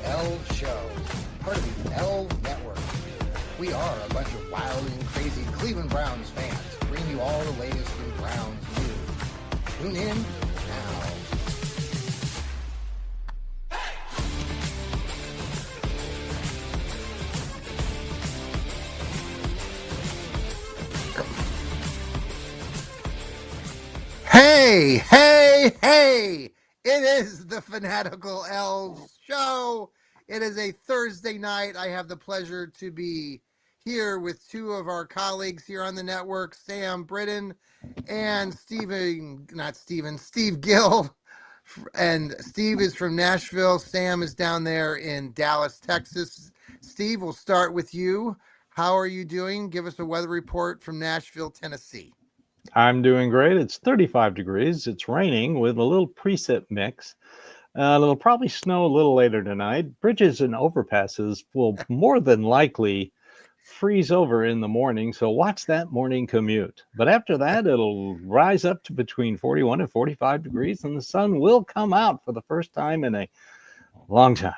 Elfz Show, part of the Elfz Network. We are a bunch of wild and crazy Cleveland Browns fans, bringing you all the latest in Browns news. Tune in now. Hey, hey, hey! It is the Fanatical Elfz Show. It is a Thursday night. I have the pleasure to be here with two of our colleagues here on the network, Sam Britton and Steve Gill. And Steve is from Nashville. Sam is down there in Dallas, Texas. Steve, we'll start with you. How are you doing? Give us a weather report from Nashville, Tennessee. I'm doing great. It's 35 degrees. It's raining with a little precip mix. It'll probably snow a little later tonight. Bridges and overpasses will more than likely freeze over in the morning, so watch that morning commute. But after that, it'll rise up to between 41 and 45 degrees, and the sun will come out for the first time in a long time.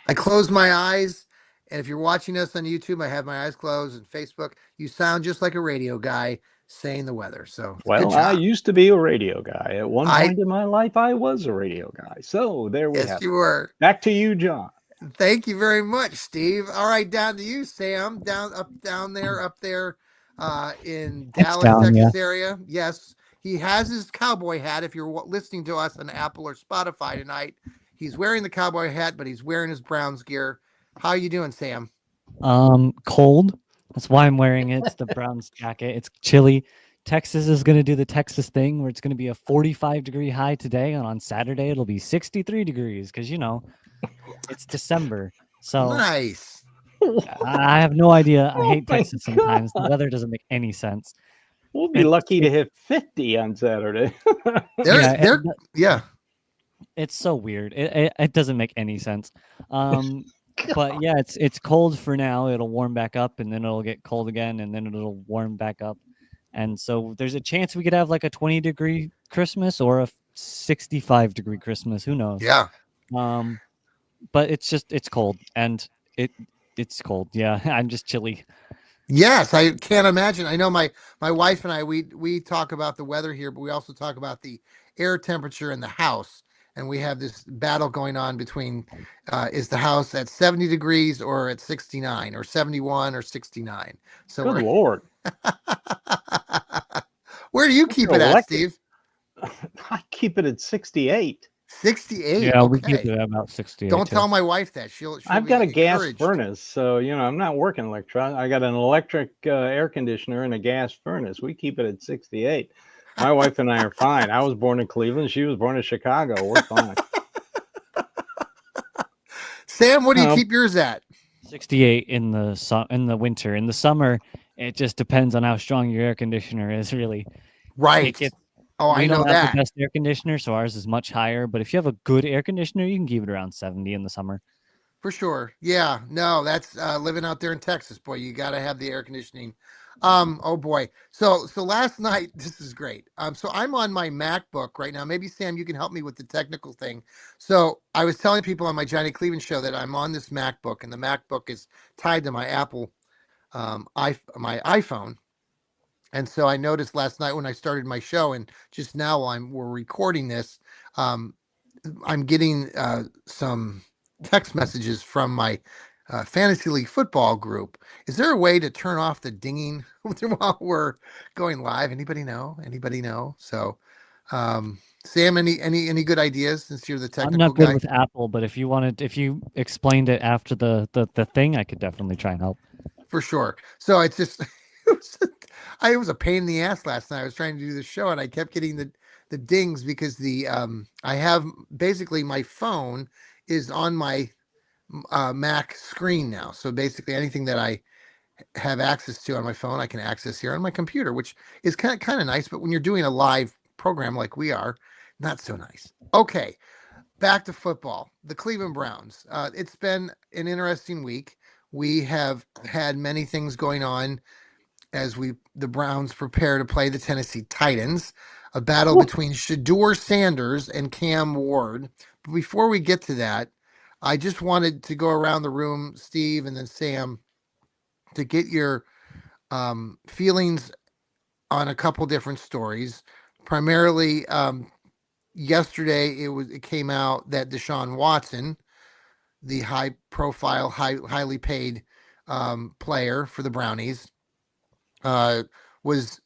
I closed my eyes, and if you're watching us on YouTube, I have my eyes closed, and Facebook, you sound just like a radio guy saying the weather. So, well, I used to be a radio guy. At one point in my life, I was a radio guy. So there we have it. Yes, you were. Back to you, John. Thank you very much, Steve. All right, down to you, Sam. Up there in Dallas, Texas area. Yes, he has his cowboy hat. If you're listening to us on Apple or Spotify tonight, he's wearing the cowboy hat, but he's wearing his Browns gear. How are you doing, Sam? Cold. That's why I'm wearing it. It's the Browns jacket. It's chilly. Texas is going to do the Texas thing where it's going to be a 45-degree high today, and on Saturday it'll be 63 degrees because, you know, it's December. So nice. I have no idea. I hate Texas sometimes. The weather doesn't make any sense. We'll be lucky to hit 50 on Saturday. Yeah. It's so weird. It doesn't make any sense. But yeah, it's cold for now. It'll warm back up, and then it'll get cold again, and then it'll warm back up. And so there's a chance we could have like a 20-degree Christmas or a 65-degree Christmas. Who knows? Yeah. But it's cold, and it's cold. Yeah, I'm just chilly. Yes, I can't imagine. I know my wife and I, we talk about the weather here, but we also talk about the air temperature in the house. And we have this battle going on between, is the house at 70 degrees or at 69 or 71 or 69? So good Lord. Where do you keep it at, Steve? I keep it at 68. 68? Yeah, okay. We keep it at about 68. Don't tell my wife that. She'll I've got a gas furnace, so, you know, I'm not working electric. I got an electric air conditioner and a gas furnace. We keep it at 68. My wife and I are fine. I was born in Cleveland. She was born in Chicago. We're fine. Sam, what do you keep yours at? 68 in the winter. In the summer, it just depends on how strong your air conditioner is, really. Right. I know that. The best air conditioner, so ours is much higher. But if you have a good air conditioner, you can keep it around 70 in the summer. For sure. Yeah. No, that's living out there in Texas, boy. You got to have the air conditioning. Oh boy. So last night, this is great. So I'm on my MacBook right now. Maybe Sam, you can help me with the technical thing. So I was telling people on my Johnny Cleveland show that I'm on this MacBook, and the MacBook is tied to my Apple, my iPhone. And so I noticed last night when I started my show, and just now we're recording this, I'm getting some text messages from my Fantasy League football group. Is there a way to turn off the dinging while we're going live? Anybody know? So, Sam, any good ideas since you're the technical guy? I'm not good with Apple, but if you explained it after the thing, I could definitely try and help. For sure. So it's just, it was a pain in the ass last night. I was trying to do the show, and I kept getting the dings because I have basically my phone is on my Mac screen now. So basically anything that I have access to on my phone, I can access here on my computer, which is kind of nice. But when you're doing a live program like we are, not so nice. Okay, back to football. The Cleveland Browns. It's been an interesting week. We have had many things going on as the Browns prepare to play the Tennessee Titans, a battle between Shedeur Sanders and Cam Ward. But before we get to that, I just wanted to go around the room, Steve, and then Sam, to get your feelings on a couple different stories. Primarily, yesterday it came out that Deshaun Watson, the high profile, highly paid player for the Brownies, was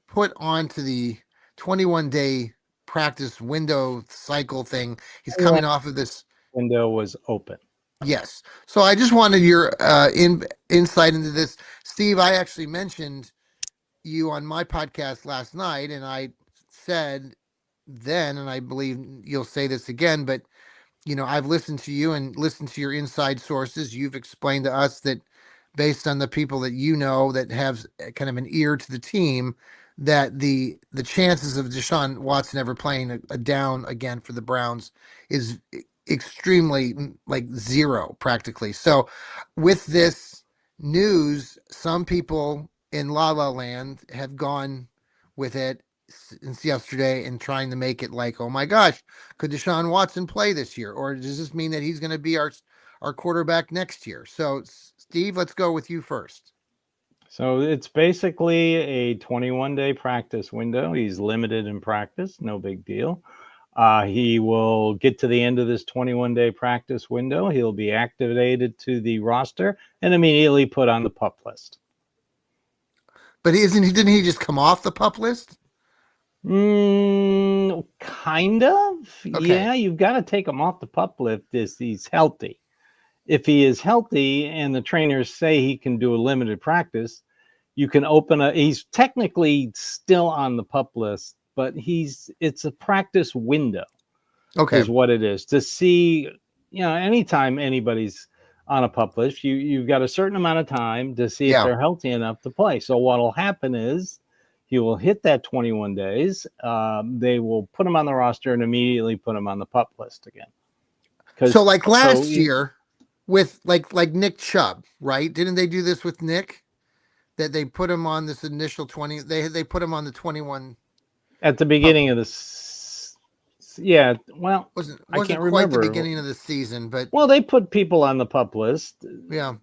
put onto the 21-day practice window cycle thing. He's coming off of this. Window was open. Yes. So I just wanted your insight into this. Steve, I actually mentioned you on my podcast last night, and I said then, and I believe you'll say this again, but I've listened to you and listened to your inside sources. You've explained to us that based on the people that that have kind of an ear to the team, that the chances of Deshaun Watson ever playing a down again for the Browns is extremely like zero practically. So with this news, some people in La La Land have gone with it since yesterday and trying to make it like, oh my gosh, could Deshaun Watson play this year, or does this mean that he's going to be our quarterback next year? So, Steve, let's go with you first. So it's basically a 21-day practice window. He's limited in practice, no big deal. He will get to the end of this 21-day practice window. He'll be activated to the roster and immediately put on the PUP list. But didn't he just come off the PUP list? Kind of. Okay. Yeah, you've got to take him off the PUP list if he's healthy. If he is healthy and the trainers say he can do a limited practice, you can he's technically still on the PUP list, but it's a practice window. Okay. Is what it is. To see, anytime anybody's on a PUP list, you've got a certain amount of time to see if they're healthy enough to play. So what'll happen is he will hit that 21 days. They will put him on the roster and immediately put him on the PUP list again. So like last year with like Nick Chubb, right? Didn't they do this with Nick? That they put him on this initial 20. They put him on the 21 at the beginning of this. Yeah, well, wasn't I can't quite remember the beginning of the season, but they put people on the PUP list. Yeah,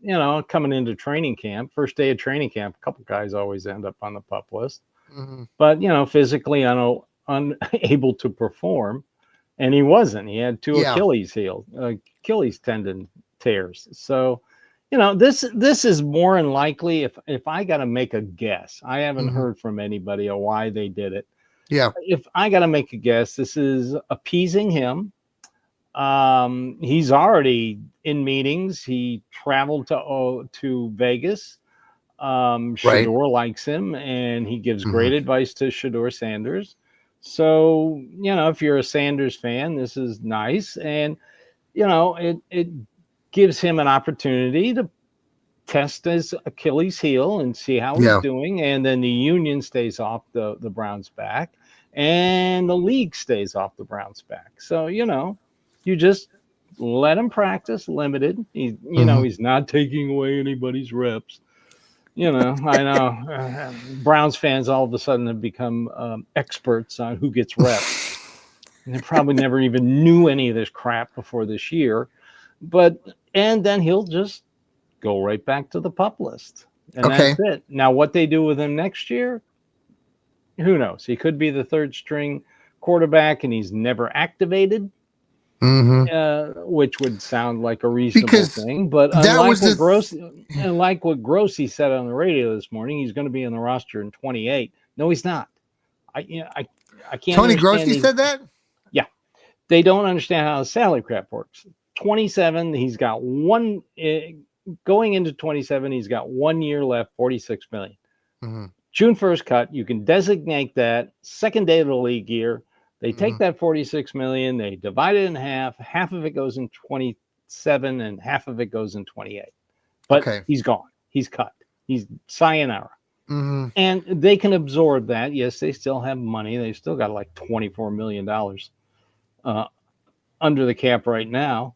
coming into training camp, first day of training camp, a couple guys always end up on the PUP list. Mm-hmm. But physically unable to perform, and he wasn't. He had two Achilles tendon tears. So, this is more than likely. If I got to make a guess, I haven't heard from anybody on why they did it. Yeah. If I got to make a guess, this is appeasing him. He's already in meetings. He traveled to Vegas. Shador likes him, and he gives great advice to Shador Sanders. So, if you're a Sanders fan, this is nice. And, it gives him an opportunity to test his Achilles heel and see how he's doing. And then the union stays off the Browns' back, and the league stays off the Browns' back. So, you just let him practice limited. He's not taking away anybody's reps. I know Browns fans all of a sudden have become experts on who gets reps. And they probably never even knew any of this crap before this year. And then he'll just go right back to the PUP list. And that's it. Now, what they do with him next year, who knows? He could be the third string quarterback and he's never activated. Which would sound like a reasonable thing, but unlike what Grossi said on the radio this morning, he's going to be on the roster in 28. No, he's not. I can't. Tony Grossi said that. Yeah, they don't understand how the salary cap works. 27, he's got one going into 27. He's got 1 year left, 46 million. June 1st cut. You can designate that second day of the league year. They take that 46 million, they divide it in half. Half of it goes in 27 and half of it goes in 28. But he's gone. He's cut. He's sayonara. And they can absorb that. Yes, they still have money. They've still got like $24 million under the cap right now.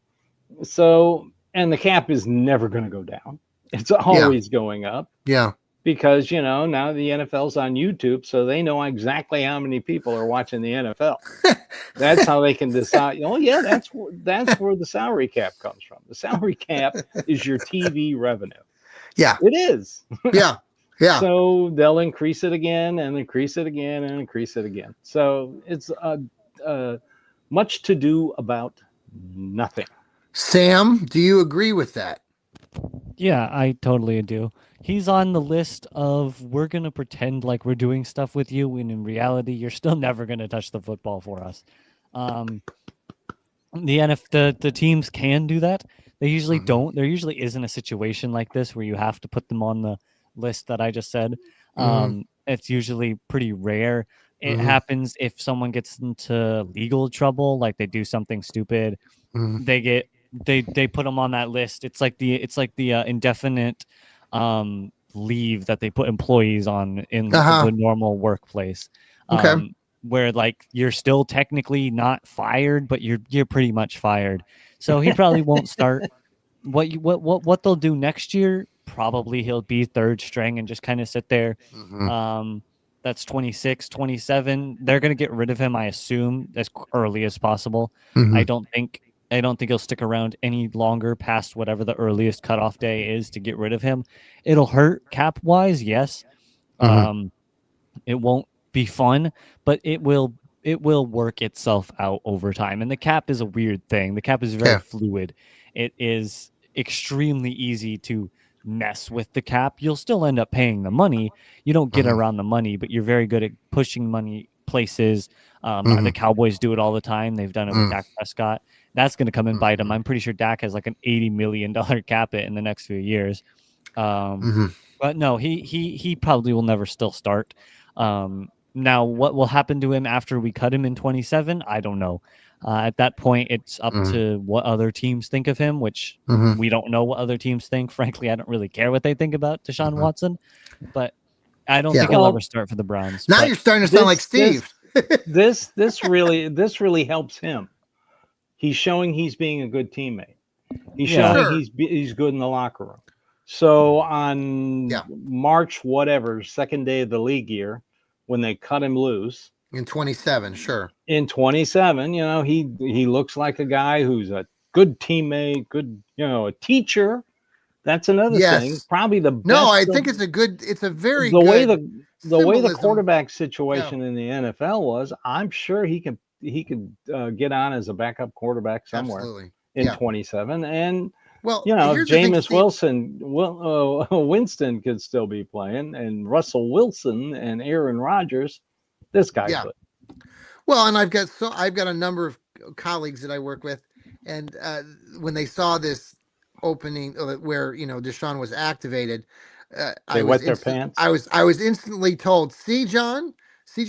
So, and the cap is never going to go down. It's always going up. Yeah. because now the NFL's on YouTube, so they know exactly how many people are watching the NFL. That's how they can decide. Oh yeah, that's where the salary cap comes from. The salary cap is your TV revenue. Yeah. It is. Yeah. Yeah. So they'll increase it again and increase it again and increase it again. So it's much to do about nothing. Sam, do you agree with that? Yeah, I totally do. He's on the list of we're gonna pretend like we're doing stuff with you, when in reality, you're still never gonna touch the football for us. Um, the teams can do that. They usually don't. There usually isn't a situation like this where you have to put them on the list that I just said. It's usually pretty rare. It happens if someone gets into legal trouble, like they do something stupid. They get they put them on that list. It's like the indefinite leave that they put employees on in the normal workplace. Okay. Where like you're still technically not fired, but you're pretty much fired. So he probably won't start. What they'll do next year? Probably he'll be third string and just kind of sit there. That's 26, 27. They're gonna get rid of him, I assume, as early as possible. I don't think he'll stick around any longer past whatever the earliest cutoff day is to get rid of him. It'll hurt cap wise, yes. It won't be fun, but it will work itself out over time. And the cap is a weird thing. The cap is very fluid. It is extremely easy to mess with the cap. You'll still end up paying the money. You don't get around the money, but you're very good at pushing money places. The Cowboys do it all the time. They've done it with Dak Prescott. That's going to come and bite him. I'm pretty sure Dak has like an $80 million cap it in the next few years. But no, he probably will never still start. Now, what will happen to him after we cut him in 27? I don't know. At that point, it's up to what other teams think of him, which we don't know what other teams think. Frankly, I don't really care what they think about Deshaun Watson, but I don't think he'll ever start for the Browns. Now but you're starting to sound like Steve. This really helps him. He's showing he's being a good teammate. He's showing he's good in the locker room. So on March whatever, second day of the league year, when they cut him loose in 27, sure. In 27, he looks like a guy who's a good teammate, good, a teacher. That's another thing. Probably the best. No, I think it's a very the good way the way the symbolism. quarterback situation in the NFL was. I'm sure he could get on as a backup quarterback somewhere in 27. And well, Jameis Winston could still be playing, and Russell Wilson and Aaron Rodgers. This guy could. Well, and I've got a number of colleagues that I work with, and when they saw this opening where Deshaun was activated, they wet their pants. I was instantly told, see John,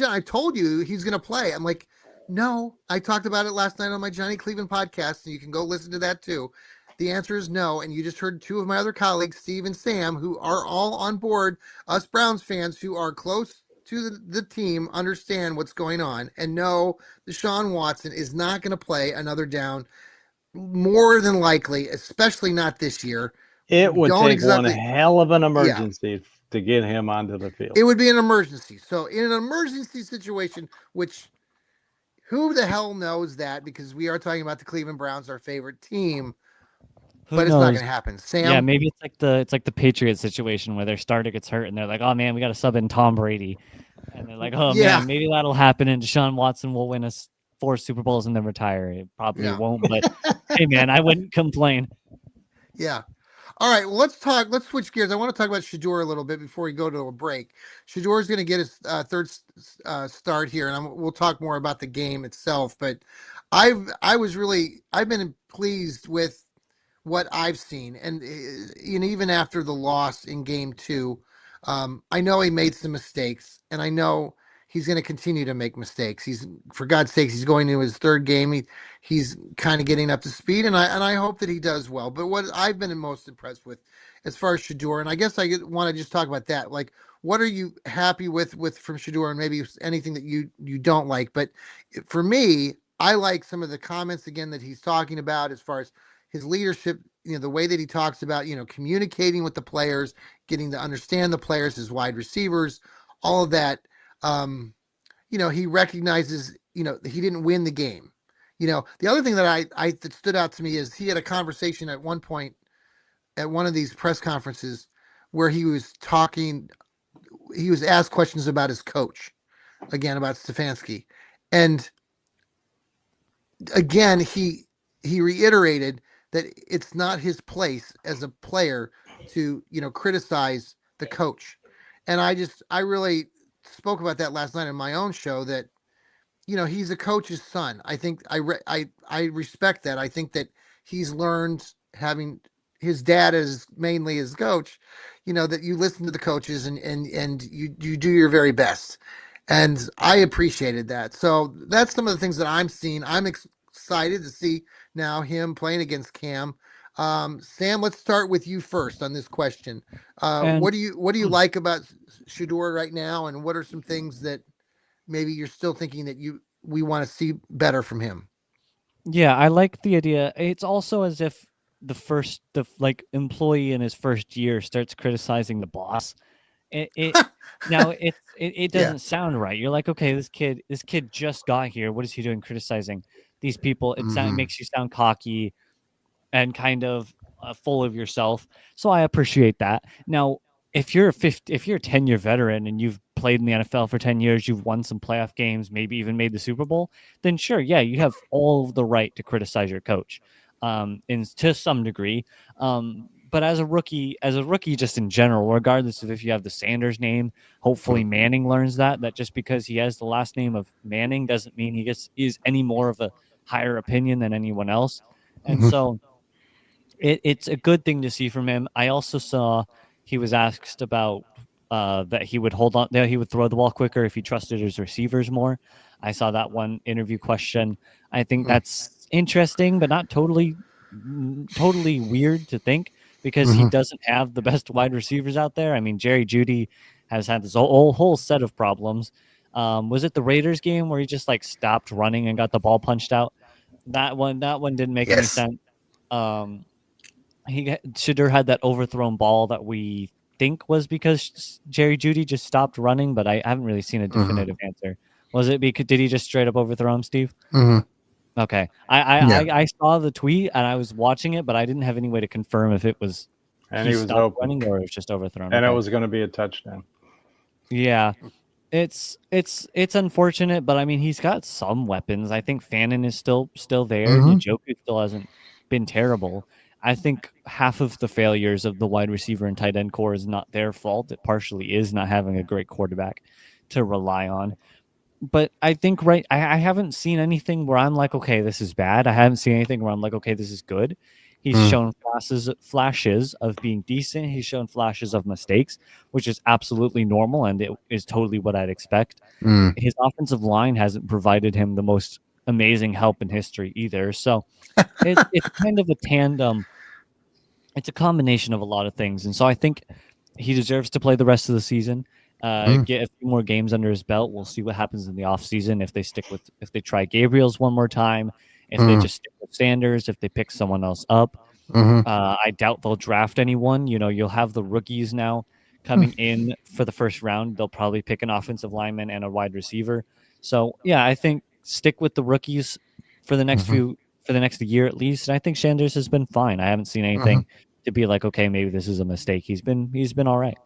I told you he's going to play. I'm like, no, I talked about it last night on my Johnny Cleveland podcast, and you can go listen to that too. The answer is no, and you just heard two of my other colleagues, Steve and Sam, who are all on board. Us Browns fans who are close to the team understand what's going on and know Deshaun Watson is not going to play another down, more than likely, especially not this year. It would take one hell of an emergency to get him onto the field. It would be an emergency. So in an emergency situation, which who the hell knows that, because we are talking about the Cleveland Browns, our favorite team. But it's not going to happen. Sam? Yeah, maybe it's like the Patriots situation where their starter gets hurt and they're like, oh man, we got to sub in Tom Brady. And they're like, oh man, maybe that'll happen and Deshaun Watson will win us 4 Super Bowls and then retire. It probably won't, but hey man, I wouldn't complain. Yeah. All right, well, let's switch gears. I want to talk about Shedeur a little bit before we go to a break. Shedeur is going to get his third start here, and we'll talk more about the game itself. But I've been pleased with what I've seen, and even after the loss in game 2, I know he made some mistakes, and I know he's going to continue to make mistakes. For God's sakes, he's going into his third game. He's kind of getting up to speed, and I hope that he does well. But what I've been most impressed with, as far as Shedeur, and I guess I want to just talk about that. Like, what are you happy with from Shedeur, and maybe anything that you don't like? But for me, I like some of the comments again that he's talking about as far as his leadership the way that he talks about, communicating with the players, getting to understand the players as wide receivers, all of that. Um, he recognizes, he didn't win the game. The other thing that that stood out to me is he had a conversation at one point at one of these press conferences where he was asked questions about his coach, again, about Stefanski. And again, he reiterated that it's not his place as a player to, criticize the coach. And I really spoke about that last night in my own show, that he's a coach's son. I think I respect that. I think that he's learned, having his dad as mainly his coach, that you listen to the coaches, and you do your very best. And I appreciated that. So that's some of the things that I'm seeing. I'm excited to see now him playing against Cam. Sam, let's start with you first on this question. And What do you like about Shador right now, and what are some things that maybe you're still thinking that we want to see better from him? yeah, I like the idea. It's also as if the like employee in his first year starts criticizing the boss. It now it Yeah. doesn't sound right. You're like, okay, this kid just got here. What is he doing criticizing these people? It Mm-hmm. makes you sound cocky and kind of full of yourself. So I appreciate that. Now, if you're a 10-year veteran and you've played in the NFL for 10 years, you've won some playoff games, maybe even made the Super Bowl, then sure, yeah, you have all the right to criticize your coach, in to some degree. But as a rookie, just in general, regardless of if you have the Sanders name, hopefully Manning learns that just because he has the last name of Manning doesn't mean is any more of a higher opinion than anyone else. And Mm-hmm. so it's a good thing to see from him. I also saw he was asked about that he would hold on, that he would throw the ball quicker if he trusted his receivers more. I saw that one interview question. I think that's interesting, but not totally weird to think, because he Mm-hmm. doesn't have the best wide receivers out there. I mean, Jerry Judy has had this whole set of problems. Was it the Raiders game where he just like stopped running and got the ball punched out? That one didn't make any Yes. sense. Um, Shador had that overthrown ball that we think was because Jerry Judy just stopped running, but I haven't really seen a Mm-hmm. definitive answer. Was it because did he just straight up overthrow him, Steve? Mm-hmm. Okay, I I, Yeah. I I saw the tweet and I was watching it, but I didn't have any way to confirm if it was And he he was stopped open, running or it was just overthrown. and it Okay, was going to be a touchdown. yeah, it's unfortunate, but I mean he's got some weapons. I think Fannin is still there. Mm-hmm. Njoku still hasn't been terrible. I think half of the failures of the wide receiver and tight end core is not their fault. It partially is not having a great quarterback to rely on. But I think I haven't seen anything where I'm like, okay, this is bad. I haven't seen anything where I'm like, okay, this is good. He's shown flashes of being decent. He's shown flashes of mistakes, which is absolutely normal, and it is totally what I'd expect. Mm-hmm. His offensive line hasn't provided him the most amazing help in history either. So it's kind of a tandem. It's a combination of a lot of things, and so I think he deserves to play the rest of the season. Get a few more games under his belt. We'll see what happens in the offseason if they try Gabriel's one more time, if they Mm-hmm. just stick with Sanders, if they pick someone else up. Mm-hmm. I doubt they'll draft anyone. You'll have the rookies now coming in for the first round. They'll probably pick an offensive lineman and a wide receiver. So yeah, I think stick with the rookies for the next Mm-hmm. year at least. And I think Sanders has been fine. I haven't seen Mm-hmm. anything to be like, okay, maybe this is a mistake. He's been all right.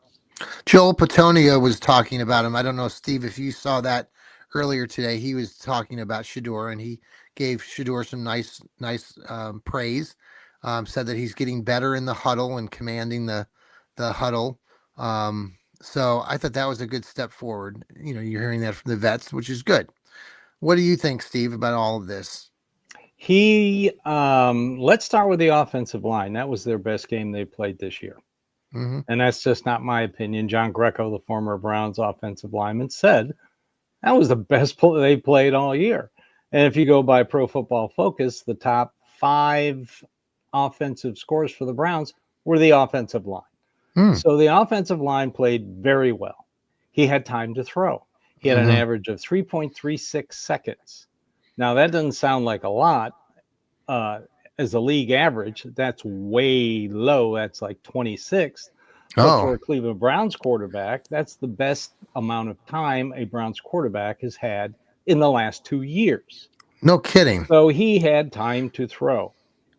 Joel Patonia was talking about him. I don't know, Steve, if you saw that earlier today. He was talking about Shador, and he gave Shador some nice praise. Said that he's getting better in the huddle and commanding the huddle. So I thought that was a good step forward. You're hearing that from the vets, which is good. What do you think, Steve, about all of this? Let's start with the offensive line. That was their best game they played this year. Mm-hmm. And that's just not my opinion. John Greco, the former Browns offensive lineman, said that was the best they played all year. And if you go by Pro Football Focus, the top 5 offensive scores for the Browns were the offensive line. Mm. So the offensive line played very well. He had time to throw. He had an Mm-hmm. average of 3.36 seconds. Now, that doesn't sound like a lot as a league average, that's way low. That's like 26th. But Oh, for a Cleveland Browns quarterback, that's the best amount of time a Browns quarterback has had in the last 2 years. no kidding. So he had time to throw.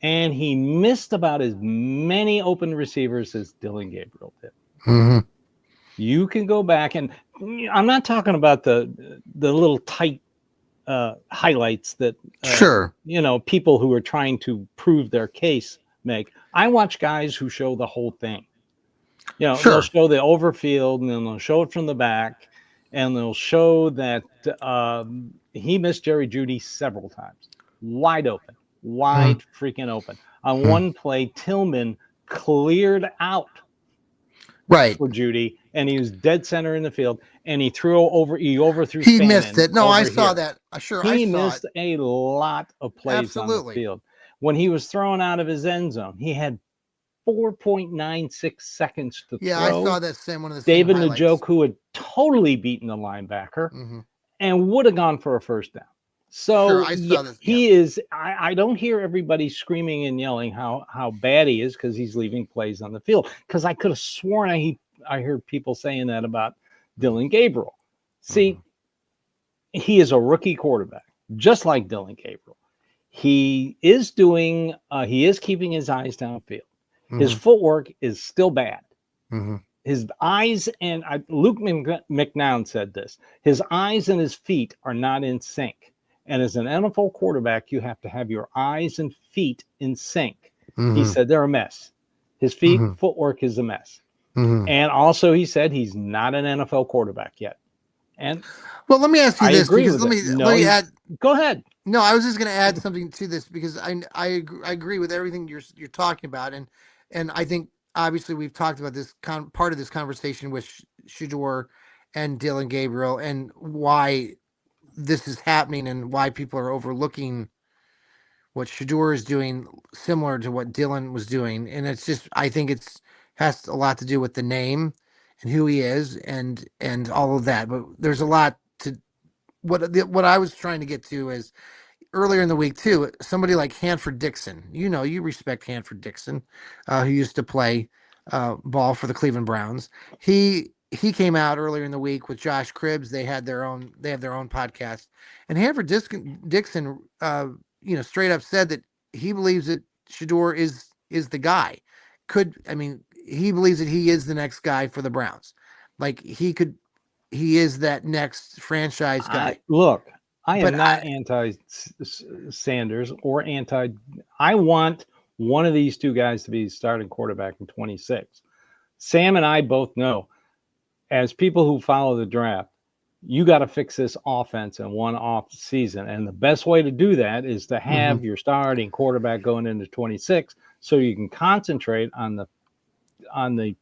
And he missed about as many open receivers as Dylan Gabriel did. Hmm. You can go back, and I'm not talking about the little tight highlights that Sure. people who are trying to prove their case make. I watch guys who show the whole thing. They'll Sure. show the overfield, and then they'll show it from the back, and they'll show that he missed Jerry Jeudy several times, wide open, wide freaking open. On one play, Tillman cleared out Right. for Jeudy, and he was dead center in the field, and he overthrew He Spann missed it. No, I over saw here. that. Sure, He I saw missed it. a lot of plays on the Absolutely. field. When he was thrown out of his end zone, he had 4.96 seconds to Yeah, I throw. saw that same one of the David same highlights. Njoku had totally beaten the linebacker Hmm. and would have gone for a first down. So Sure, I saw this. he is. I don't hear everybody screaming and yelling how bad he is because he's leaving plays on the field. Because I could have sworn I heard people saying that about Dylan Gabriel. See, he is a rookie quarterback, just like Dylan Gabriel. He is keeping his eyes downfield. His footwork is still bad. Hmm. His eyes and Luke McNown said this. His eyes and his feet are not in sync. And as an NFL quarterback, you have to have your eyes and feet in sync. He said they're a mess. His footwork is a mess. And also, he said he's not an NFL quarterback yet. And well, let me ask you I this. agree Because with let me add. Go ahead. No, I was just going to add something to this because I agree with everything you're talking about, and I think obviously we've talked about this part of this conversation with Shador and Dylan Gabriel and why this is happening and why people are overlooking what Shador is doing similar to what Dylan was doing, and it's just I think it's has a lot to do with the name and who he is and all of that, but there's a lot to what I was trying to get to is earlier in the week too. Somebody like Hanford Dixon, you respect Hanford Dixon, who used to play ball for the Cleveland Browns. He came out earlier in the week with Josh Cribbs. They have their own podcast, and Hanford Dixon, straight up said that he believes that Shador is the guy. He believes that he is the next guy for the Browns. Like he is that next franchise guy. Look, I But am not anti Sanders or anti. I want one of these two guys to be starting quarterback in 26. Sam and I both know, as people who follow the draft, you got to fix this offense in one off season. And the best way to do that is to have your starting quarterback going into 26 so you can concentrate on the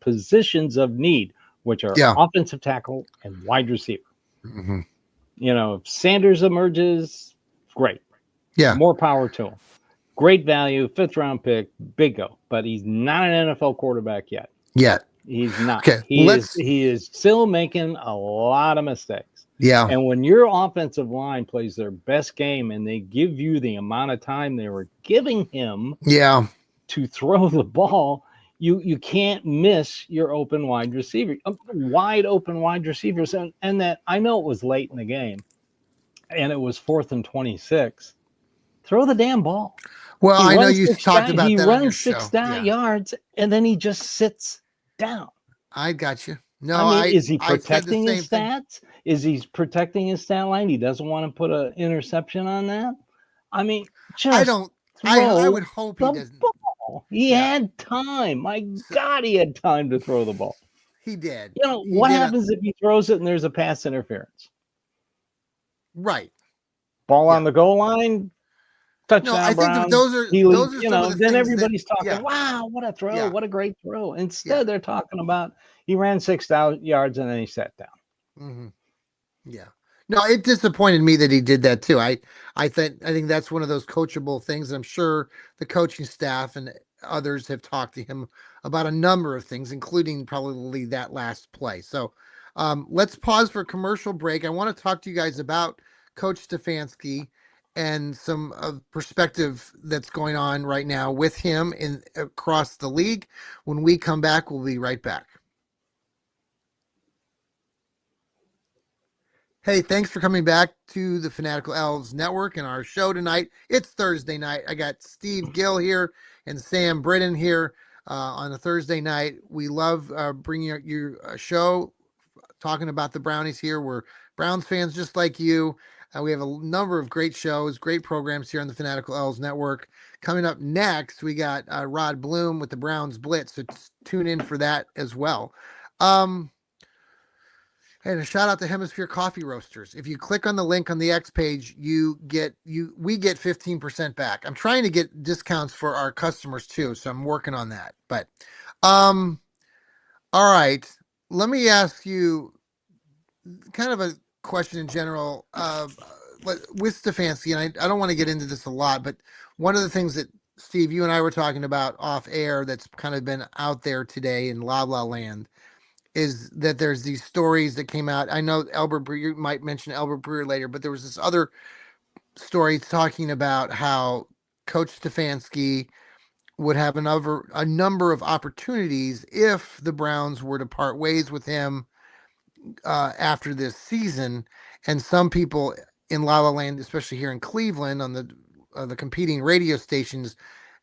positions of need, which are offensive tackle and wide receiver. If Sanders emerges, great. Yeah. More power to him. Great value, 5th round pick, big go. But he's not an NFL quarterback yet. He's not. Okay. He is still making a lot of mistakes. Yeah. And when your offensive line plays their best game and they give you the amount of time they were giving him to throw the ball, you can't miss your open wide receiver, wide open wide receivers. And that I know it was late in the game and it was 4th and 26. Throw the damn ball. Well, I know you talked about that. He runs runs 6 yards and then he just sits down. I got you. No, is he protecting his stats? Is he protecting his stat line? He doesn't want to put an interception on that. I mean, I would hope he doesn't. Ball. He had time. My God, he had time to throw the ball. He did. What happens if he throws it and there's a pass interference? Right. Ball on the goal line. Touchdown. No, I think Brown, those are some of the then things everybody's talking, wow, what a throw, what a great throw. Instead, they're talking about he ran 6 yards and then he sat down. Yeah. No, it disappointed me that he did that too. I think that's one of those coachable things. I'm sure the coaching staff and others have talked to him about a number of things, including probably that last play. So let's pause for a commercial break. I want to talk to you guys about Coach Stefanski and some perspective that's going on right now with him in across the league. When we come back, we'll be right back. Hey, thanks for coming back to the Fanatical Elves Network and our show tonight. It's Thursday night. I got Steve Gill here and Sam Britton here on a Thursday night. We love bringing you a show talking about the Brownies here. We're Browns fans just like you. We have a number of great shows, great programs here on the Fanatical Elves Network. Coming up next, we got Rod Bloom with the Browns Blitz, so tune in for that as well. And a shout out to Hemisphere Coffee Roasters. If you click on the link on the X page, we get 15% back. I'm trying to get discounts for our customers too, so I'm working on that. But all right, let me ask you kind of a question in general with Stefanski, and I don't want to get into this a lot, but one of the things that Steve, you and I were talking about off air that's kind of been out there today in La La Land is that there's these stories that came out. I know Albert Breer, you might mention Albert Breer later, but there was this other story talking about how Coach Stefanski would have a number of opportunities if the Browns were to part ways with him after this season. And some people in La La Land, especially here in Cleveland on the competing radio stations,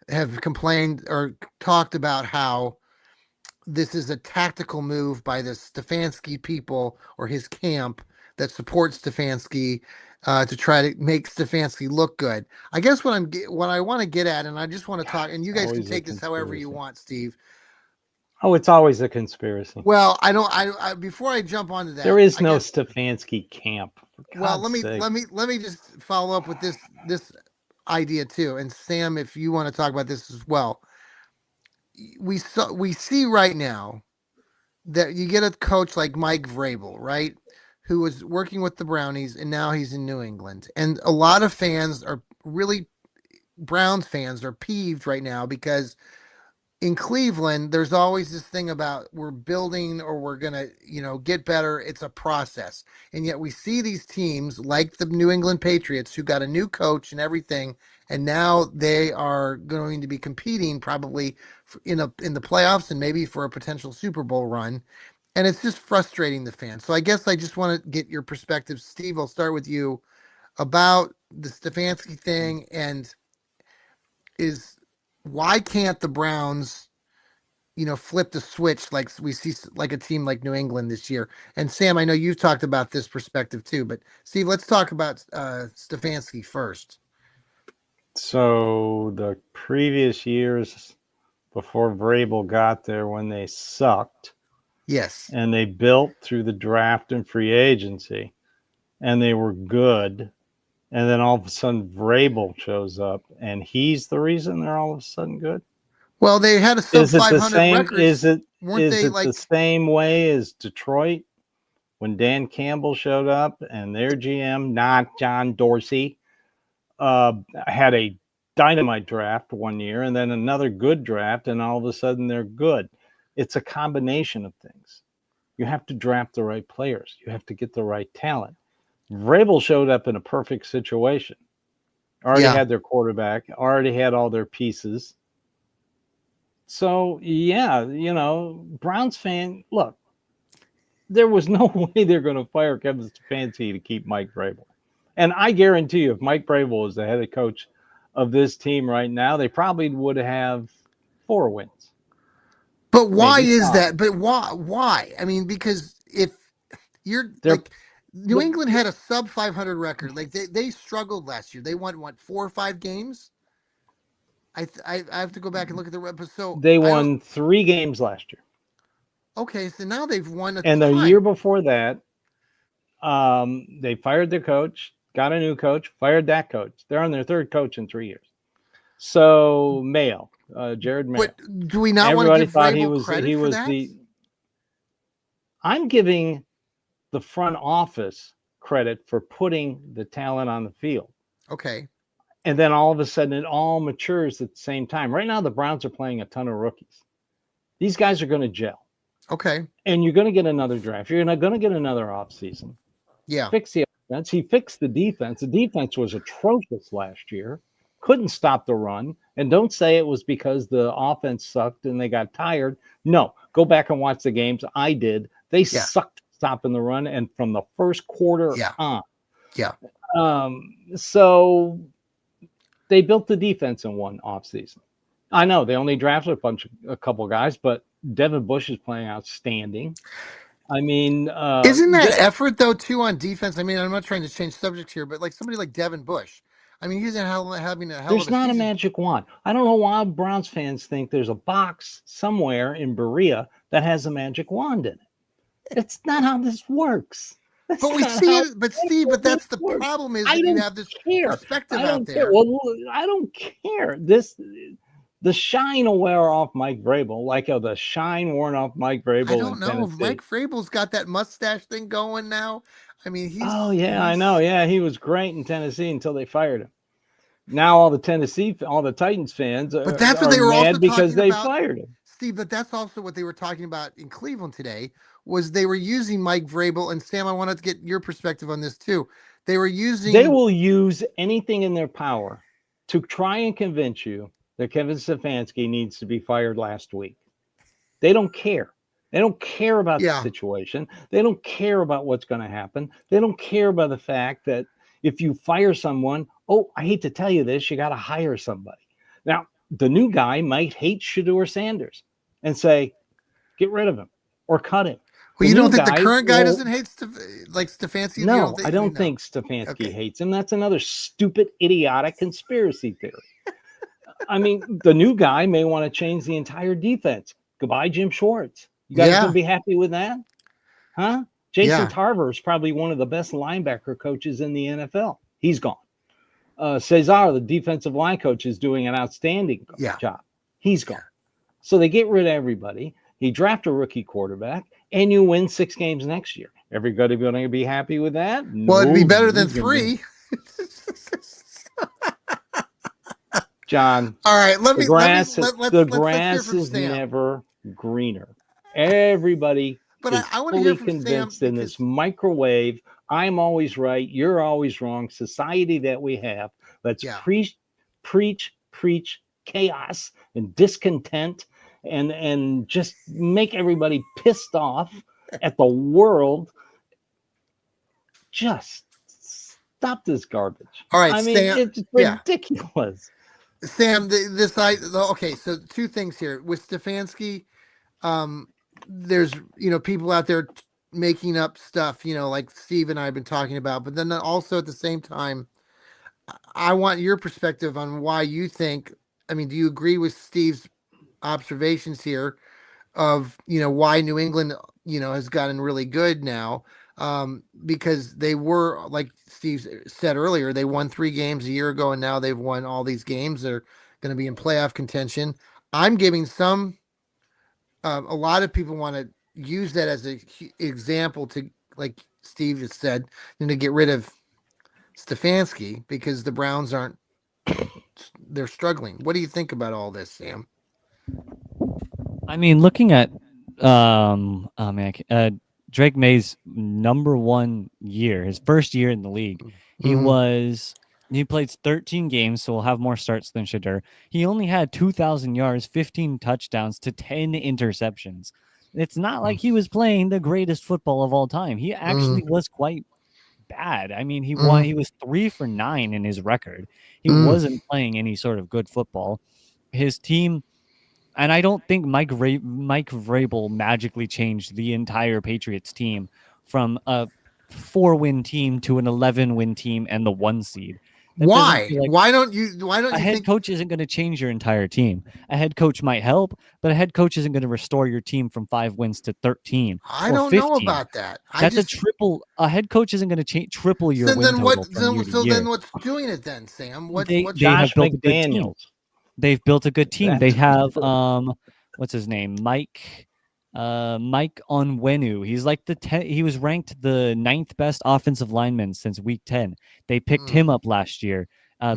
have complained or talked about how this is a tactical move by the Stefanski people or his camp that supports Stefanski to try to make Stefanski look good. I guess what I want to get at, and I just want to talk, and you guys can take this however you want, Steve. Oh, it's always a conspiracy. Well, I before I jump onto that, there is no Stefanski camp. Well, let me just follow up with this idea too, and Sam, if you want to talk about this as well. We see right now that you get a coach like Mike Vrabel, right, who was working with the Brownies, and now he's in New England, and a lot of fans are really Browns fans are peeved right now because in Cleveland, there's always this thing about we're building or we're going to, get better. It's a process. And yet we see these teams like the New England Patriots who got a new coach and everything. And now they are going to be competing probably in the playoffs and maybe for a potential Super Bowl run. And it's just frustrating the fans. So I guess I just want to get your perspective. Steve, I'll start with you about the Stefanski thing and why can't the Browns, flip the switch like we see like a team like New England this year? And Sam, I know you've talked about this perspective too, but Steve, let's talk about Stefanski first. So the previous years before Vrabel got there, when they sucked, yes, and they built through the draft and free agency, and they were good. And then all of a sudden, Vrabel shows up, and he's the reason they're all of a sudden good. Well, they had a sub 500 record. Is it the same way as Detroit when Dan Campbell showed up and their GM, not John Dorsey, had a dynamite draft one year and then another good draft, and all of a sudden they're good? It's a combination of things. You have to draft the right players. You have to get the right talent. Vrabel showed up in a perfect situation. Already had their quarterback, already had all their pieces. So, Browns fan, look, there was no way they're going to fire Kevin Stefanski to keep Mike Vrabel. And I guarantee you, if Mike Vrabel is the head coach of this team right now, they probably would have 4 wins. But why is that? But why? I mean, because if you're New England had a sub 500 record. Like they struggled last year. They won 4 or 5 games. I have to go back and look at the record. So they won 3 games last year. Okay, so now they've won and the year before that, they fired their coach, got a new coach, fired that coach. They're on their 3rd coach in 3 years. So Mayo, Jared Mayo. But do we not want to give Vrabel credit for that? I'm giving the front office credit for putting the talent on the field. Okay. And then all of a sudden it all matures at the same time. Right now, the Browns are playing a ton of rookies. These guys are going to gel. Okay. And you're going to get another draft. You're going to get another offseason. Yeah. Fix the He fixed the defense. The defense was atrocious last year. Couldn't stop the run. And don't say it was because the offense sucked and they got tired. No, go back and watch the games. I did. They Yeah. sucked stopping the run, and from the first quarter Yeah. on. Yeah. So they built the defense in one offseason. I know they only drafted a couple guys, but Devin Bush is playing outstanding. I mean, isn't that effort though too on defense? I mean, I'm not trying to change subjects here, but like somebody like Devin Bush, I mean, he's having a hell there's of a not season. a magic wand. I don't know why Browns fans think there's a box somewhere in Berea that has a magic wand in it. It's not how this works. That's But we not see how it. But Steve, but that's the works. problem is I that you don't have this care. perspective I don't out care. there. Well, I don't care. The shine will wear off Mike Vrabel, like how the shine worn off Mike Vrabel I don't in know if Tennessee. Mike Vrabel's got that mustache thing going now. I mean, Oh yeah, I know. Yeah, he was great in Tennessee until they fired him. Now all the Titans fans but that's what are they were mad also because talking they about, fired him. Steve. But that's also what they were talking about in Cleveland today. Was they were using Mike Vrabel, and Sam, I wanted to get your perspective on this too. They will use anything in their power to try and convince you that Kevin Stefanski needs to be fired last week. They don't care. They don't care about the situation. They don't care about what's going to happen. They don't care about the fact that if you fire someone, oh, I hate to tell you this, you got to hire somebody. Now, the new guy might hate Shedeur Sanders and say, get rid of him or cut him. Well, you don't think the current guy doesn't hate Stefanski? No, I don't think Stefanski hates him. That's another stupid, idiotic conspiracy theory. I mean, the new guy may want to change the entire defense. Goodbye, Jim Schwartz. You guys going to be happy with that? Huh? Jason Tarver is probably one of the best linebacker coaches in the NFL. He's gone. Cesar, the defensive line coach, is doing an outstanding job. He's gone. So they get rid of everybody. He draft a rookie quarterback, and you win 6 games next year. Everybody going to be happy with that? Well, it'd be better than 3. John. All right, the grass is never greener. Everybody is I want to fully hear from convinced Sam in this microwave. I'm always right. You're always wrong. Society that we have. Let's preach chaos and discontent and just make everybody pissed off at the world. Just stop this garbage. All right, I mean, Sam, it's ridiculous. Sam, okay, so 2 things here. With Stefanski, there's, people out there making up stuff, like Steve and I have been talking about, but then also at the same time, I want your perspective on why you think, do you agree with Steve's observations here of, why New England, has gotten really good now? Because they were, like Steve said earlier, they won 3 games a year ago, and now they've won all these games. They're going to be in playoff contention. I'm giving a lot of people want to use that as an example to, like Steve just said, to get rid of Stefanski because the Browns they're struggling. What do you think about all this, Sam? I mean, looking at Drake May's number 1 year, his first year in the league, he played 13 games, so we'll have more starts than Shedeur. He only had 2,000 yards, 15 touchdowns to 10 interceptions. It's not like he was playing the greatest football of all time. He actually was quite bad. I mean, he was 3 for 9 in his record. He wasn't playing any sort of good football. His team, and I don't think Mike Vrabel magically changed the entire Patriots team from a 4-win team to an 11-win team and the 1 seed. Why? Why don't you a head coach isn't going to change your entire team. A head coach might help, but a head coach isn't going to restore your team from 5 wins to 13. I don't know about that. A triple. A head coach isn't going to triple your win total from year to year. Then what's doing it then, Sam? They have built a good team. They've built a good team. They have what's his name? Mike Onwenu. He's like he was ranked the 9th best offensive lineman since week 10. They picked him up last year.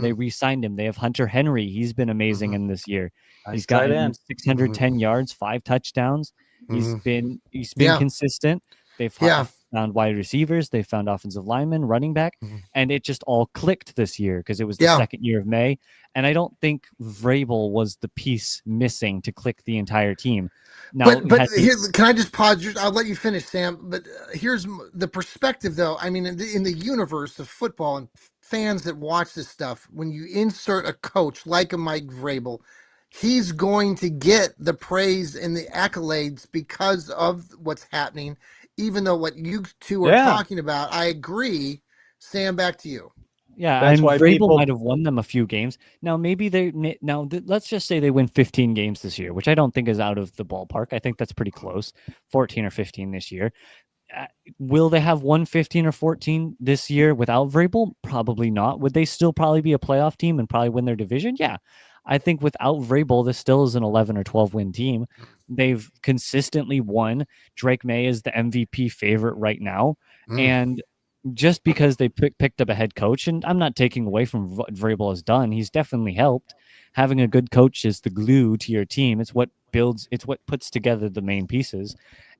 They re-signed him. They have Hunter Henry. He's been amazing in this year. He's gotten 610 yards, 5 touchdowns. He's been consistent. They've found wide receivers, they found offensive linemen, running back, Mhm. and it just all clicked this year because it was the Yeah. second year of May. And I don't think Vrabel was the piece missing to click the entire team. Now, But here, can I just pause? I'll let you finish, Sam. But here's the perspective, though. I mean, in the universe of football and fans that watch this stuff, when you insert a coach like a Mike Vrabel, he's going to get the praise and the accolades because of what's happening. Even though what you two are Yeah. talking about, I agree. Sam, back to you. Yeah, That's and why Vrabel people- might have won them a few games. Now, maybe let's just say they win 15 games this year, which I don't think is out of the ballpark. I think that's pretty close, 14 or 15 this year. Will they have won 15 or 14 this year without Vrabel? Probably not. Would they still probably be a playoff team and probably win their division? Yeah. I think without Vrabel, this still is an 11 or 12 win team. They've consistently won. Drake May is the MVP favorite right now. And just because they picked up a head coach, and I'm not taking away from what Vrabel has done, he's definitely helped. Having a good coach is the glue to your team. It's what puts together the main pieces.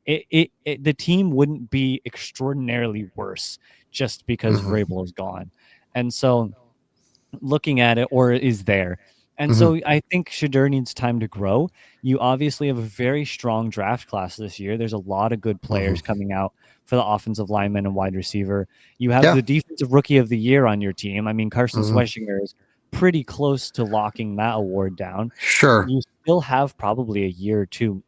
The team wouldn't be extraordinarily worse just because Vrabel is gone. And so looking at it, or is there. And so I think Shedeur needs time to grow. You obviously have a very strong draft class this year. There's a lot of good players coming out for the offensive lineman and wide receiver. You have the defensive rookie of the year on your team. I mean, Carson Schweschinger is pretty close to locking that award down. Sure. You still have probably a year or two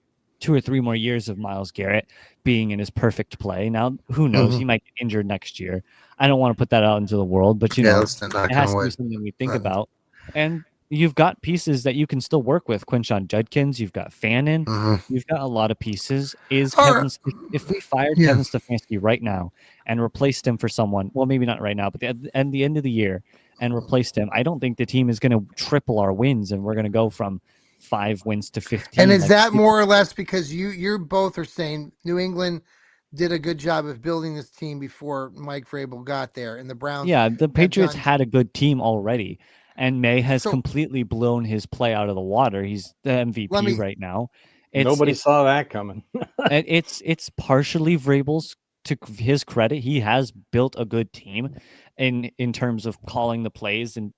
or three more years of Myles Garrett being in his perfect play. Now, who knows? He might get injured next year. I don't want to put that out into the world, but you know, it has to be something we think about. And you've got pieces that you can still work with. Quinshon Judkins, you've got Fannin, you've got a lot of pieces. If we fired Kevin Stefanski right now and replaced him for someone, well, maybe not right now, but at the end of the year and replaced him, I don't think the team is going to triple our wins and we're going to go from 5 wins to 15. And is that more or less because you're both are saying New England did a good job of building this team before Mike Vrabel got there, and the Browns? Yeah, the Patriots had a good team already, and May has completely blown his play out of the water. He's the MVP right now. Nobody saw that coming. It's partially Vrabel's, to his credit. He has built a good team in terms of calling the plays and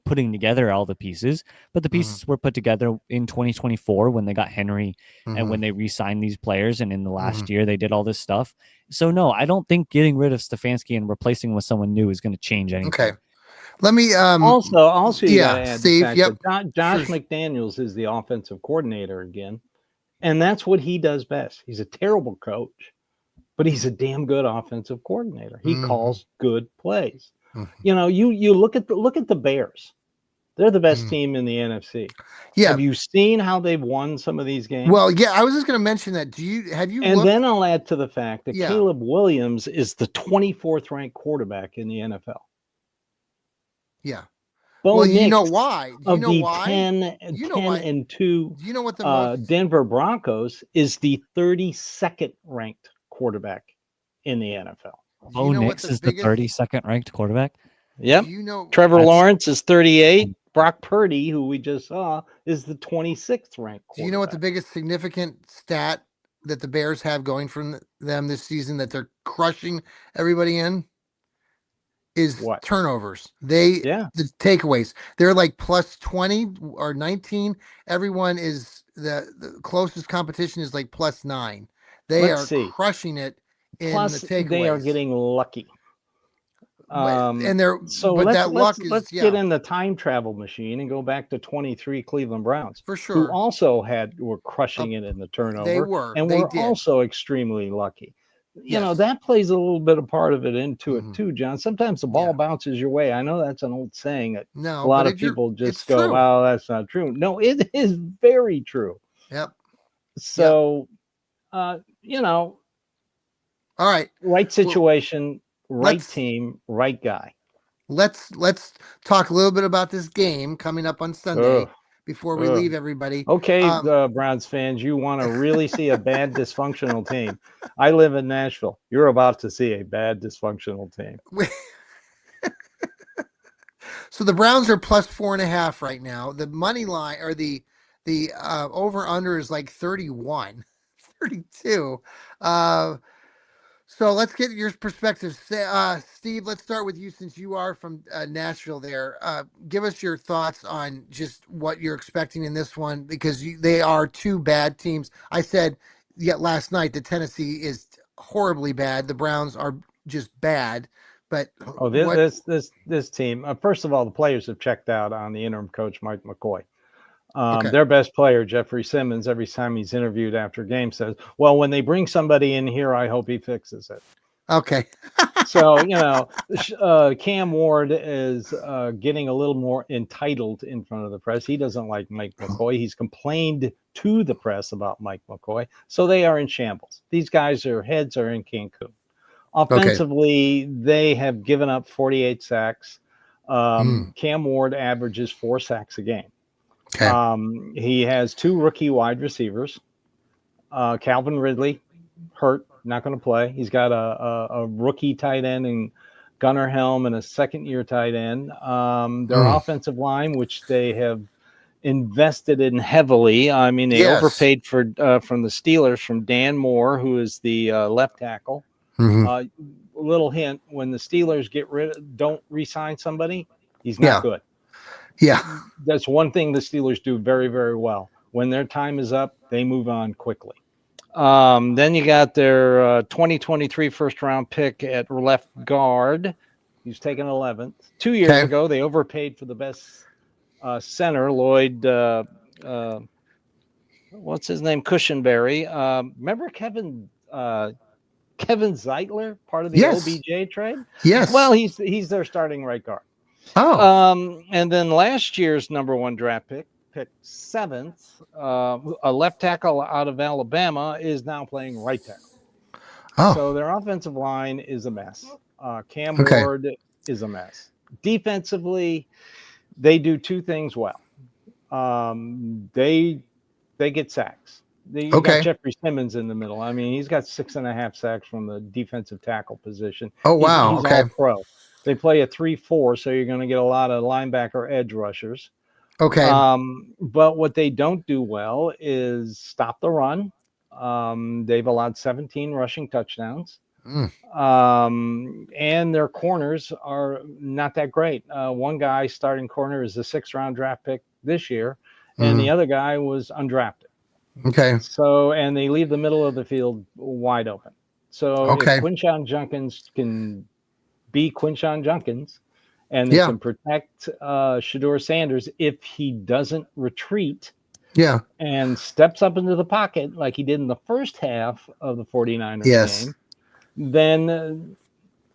putting together all the pieces. But the pieces were put together in 2024 when they got Henry and when they re-signed these players, and in the last year they did all this stuff. So no, I don't think getting rid of Stefanski and replacing with someone new is going to change anything. Okay. Let me also you gotta add Steve, the fact that Josh McDaniels is the offensive coordinator again, and that's what he does best. He's a terrible coach, but he's a damn good offensive coordinator. He calls good plays. You know, you look at the Bears. They're the best team in the NFC. Yeah. Have you seen how they've won some of these games? Well, yeah, I was just going to mention that. Have you And looked? then I'll add to the fact that Caleb Williams is the 24th ranked quarterback in the NFL. Yeah. Bo well, Nix you know why? of the 10 and 2 Do you know what the most... Denver Broncos is the 32nd ranked quarterback in the NFL. Bo Nix is the 32nd ranked quarterback? Yep. Trevor Lawrence is 38. Brock Purdy, who we just saw, is the 26th ranked quarterback. Do you know what the biggest significant stat that the Bears have going from them this season that they're crushing everybody in? Is what? Turnovers. The takeaways. They're like plus 20 or 19. Everyone is the closest competition is like plus 9. They are crushing it in plus, the takeaways. They are getting lucky. And they're let's get in the time travel machine and go back to 23 Cleveland Browns for sure, who also were crushing it in the turnover. They were, and were also extremely lucky. You know, that plays a little bit of part of it into it too, John. Sometimes the ball bounces your way. I know that's an old saying that a lot of people just go, true. "Well, that's not true." No, it is very true. Yep. So, you know, all right, right situation. Right team, right guy. Let's talk a little bit about this game coming up on Sunday before we leave everybody. Okay, Browns fans, you want to really see a bad dysfunctional team. I live in Nashville. You're about to see a bad dysfunctional team. So the Browns are plus 4.5 right now. The money line or the over under is like 31, 32. So let's get your perspective. Steve, let's start with you since you are from Nashville there. Give us your thoughts on just what you're expecting in this one because they are two bad teams. I said yet last night that Tennessee is horribly bad. The Browns are just bad. But Oh, what? this team. First of all, the players have checked out on the interim coach Mike McCoy. Okay. Their best player, Jeffrey Simmons, every time he's interviewed after a game says, well, when they bring somebody in here, I hope he fixes it. Okay. So, Cam Ward is getting a little more entitled in front of the press. He doesn't like Mike McCoy. He's complained to the press about Mike McCoy. So they are in shambles. These guys, their heads are in Cancun. Offensively, they have given up 48 sacks. Cam Ward averages 4 sacks a game. Okay. He has 2 rookie wide receivers. Calvin Ridley, hurt, not going to play. He's got a rookie tight end in Gunnar Helm and a second-year tight end. Their offensive line, which they have invested in heavily. I mean, they overpaid for from the Steelers, from Dan Moore, who is the left tackle. Little hint: when the Steelers don't re-sign somebody, he's not good. Yeah. That's one thing the Steelers do very, very well. When their time is up, they move on quickly. Then you got their 2023 first-round pick at left guard. He's taken 11th. 2 years ago, they overpaid for the best center, Lloyd. What's his name? Cushenberry. Remember Kevin Zeitler, part of the OBJ trade? Yes. Well, he's their starting right guard. And then last year's number 1 draft pick 7th, a left tackle out of Alabama, is now playing right tackle. So their offensive line is a mess. Cam Ward is a mess. Defensively, they do 2 things well. They get sacks. You got Jeffrey Simmons in the middle. I mean, he's got 6.5 sacks from the defensive tackle position. Oh, wow. He's all pro. They play a 3-4, so you're going to get a lot of linebacker edge rushers. But what they don't do well is stop the run. They've allowed 17 rushing touchdowns. And their corners are not that great. One guy, starting corner, is a 6th-round draft pick this year, and the other guy was undrafted. So, and they leave the middle of the field wide open. So if Quinshon Judkins can be Quinshon Judkins, and they can protect Shedeur Sanders if he doesn't retreat and steps up into the pocket like he did in the first half of the 49ers game, then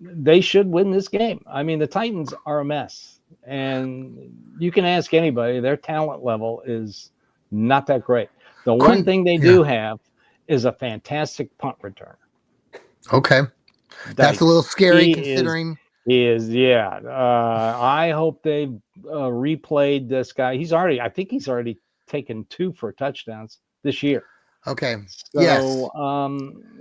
they should win this game. I mean, the Titans are a mess, and you can ask anybody, their talent level is not that great. The one thing they do have is a fantastic punt returner. That's a little scary considering. I hope they replayed this guy. I think he's already taken 2 for touchdowns this year. So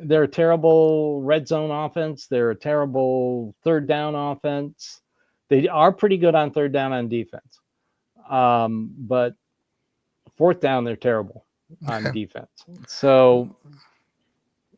they're a terrible red zone offense. They're a terrible 3rd down offense. They are pretty good on 3rd down on defense. But 4th down, they're terrible on defense. So,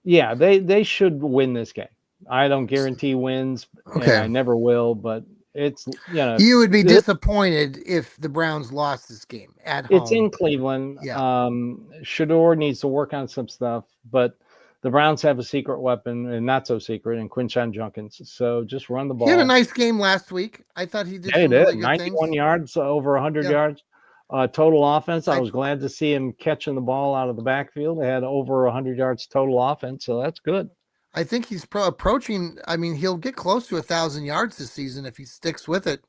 yeah, they should win this game. I don't guarantee wins, and I never will, but it's, you would be disappointed if the Browns lost this game at home. It's in Cleveland. Shedeur needs to work on some stuff, but the Browns have a secret weapon, and not so secret, in Quinshon Judkins. So just run the ball. He had a nice game last week. I thought he did. Some really good 91 yards, over 100 yards. Total offense. I was glad to see him catching the ball out of the backfield. They had over 100 yards total offense, so that's good. I think he's approaching. I mean, he'll get close to 1,000 yards this season if he sticks with it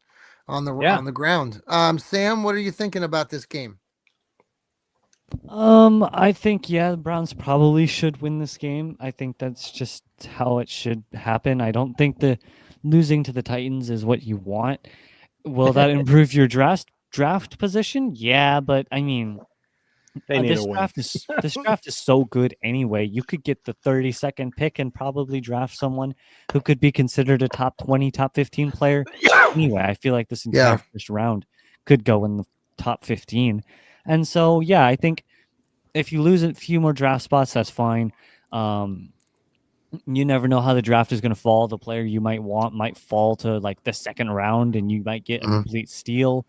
on the ground. Sam, what are you thinking about this game? I think the Browns probably should win this game. I think that's just how it should happen. I don't think the losing to the Titans is what you want. Will that improve your draft position? Yeah, but I mean, this draft is so good anyway. You could get the 32nd pick and probably draft someone who could be considered a top 20, top 15 player. Anyway, I feel like this entire first round could go in the top 15. And so, I think if you lose a few more draft spots, that's fine. You never know how the draft is going to fall. The player you might want might fall to like the second round, and you might get a Mhm. complete steal.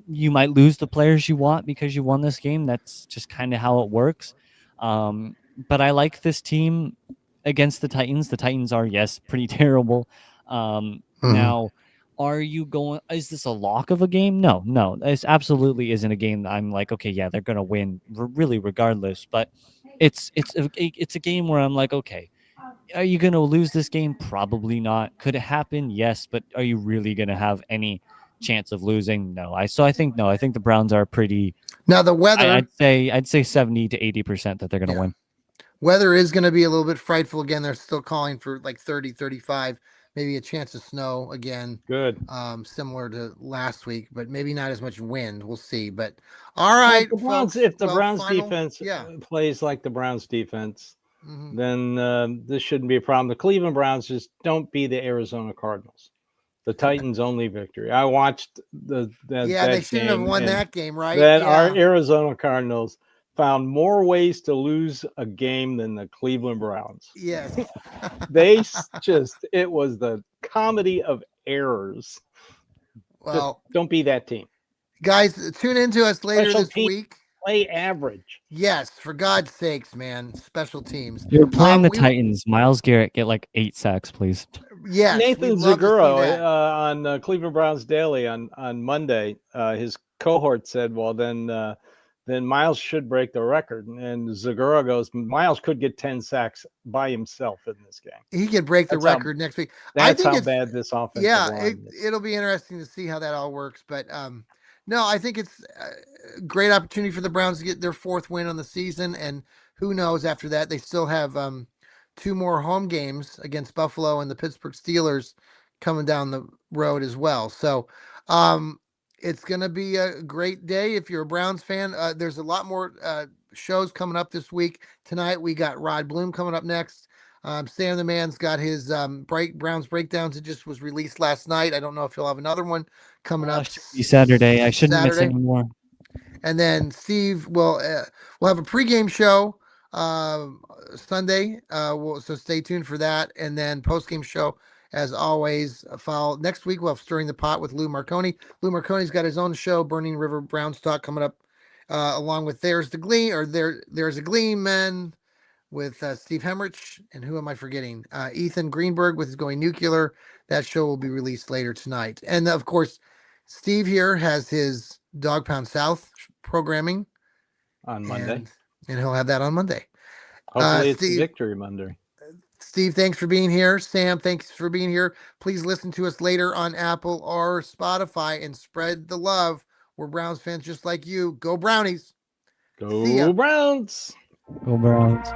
You might lose the players you want because you won this game. That's just kind of how it works. But I like this team against the Titans. The Titans are, yes, pretty terrible. Mhm. Now, are you going? Is this a lock of a game? No, no, this absolutely isn't a game that I'm like, okay, yeah, they're gonna win, really, regardless. But it's a game where I'm like, okay, are you going to lose this game? Probably not. Could it happen? Yes, but are you really going to have any chance of losing? No. I think no. I think the Browns are pretty. Now the I'd weather, say 70 to 80% that they're going to yeah, win. weather is going to be a little bit frightful again. They're still calling for like 30, 35, maybe a chance of snow again, Good. similar to last week, but maybe not as much wind. We'll see. But all Well, right, folks. if the Well, Browns final, defense yeah. plays like the Browns defense, Hmm. then this shouldn't be a problem. The Cleveland Browns just don't be the Arizona Cardinals. The Titans' only victory. I watched Yeah, they that shouldn't have game, won and that game, right? that our Yeah. Arizona Cardinals found more ways to lose a game than the Cleveland Browns. Yes. Just it was the comedy of errors. Just Well, don't be that team. guys, tune into us later Special this teams week. play average. Yes, for God's sakes, man. Special teams. You're playing the We Titans. Miles Garrett, get like 8 sacks, please. yes, we'd Nathan love to see Zaguro that. on Cleveland Browns Daily on Monday, his cohort said, "Well, then Miles should break the record." And Zaguro goes, "Miles could get 10 sacks by himself in this game." He could break the That's how record next week. I that's think how it's bad this offensive yeah, line is. it'll be interesting to see how that all works. But no, I think it's a great opportunity for the Browns to get their fourth win on the season, and who knows after that they still have two more home games against Buffalo and the Pittsburgh Steelers coming down the road as well. So um, it's going to be a great day if you're a Browns fan. There's a lot more shows coming up this week. Tonight we got Rod Bloom coming up next. Sam the Man's got his Browns breakdowns. It just was released last night. I don't know if he'll have another one coming up Should be Saturday. I shouldn't miss Saturday. anymore. And then Steve will have a pregame show uh, Sunday. So stay tuned for that. And then postgame show, as always, follow next week. We'll have Stirring the Pot with Lou Marconi. Lou Marconi's got his own show, Burning River Browns Talk, coming up along with There's the Gleam or There's a Gleam Men with Steve Hemrich, and who am I forgetting? Ethan Greenberg with his Going Nuclear. That show will be released later tonight. And of course, Steve here has his Dog Pound South programming, On Monday. and he'll have that on Monday. Hopefully it's Steve, Victory Monday. Steve, thanks for being here. Sam, thanks for being here. Please listen to us later on Apple or Spotify and spread the love. We're Browns fans just like you. Go Brownies. See ya. Go Browns! Go Browns.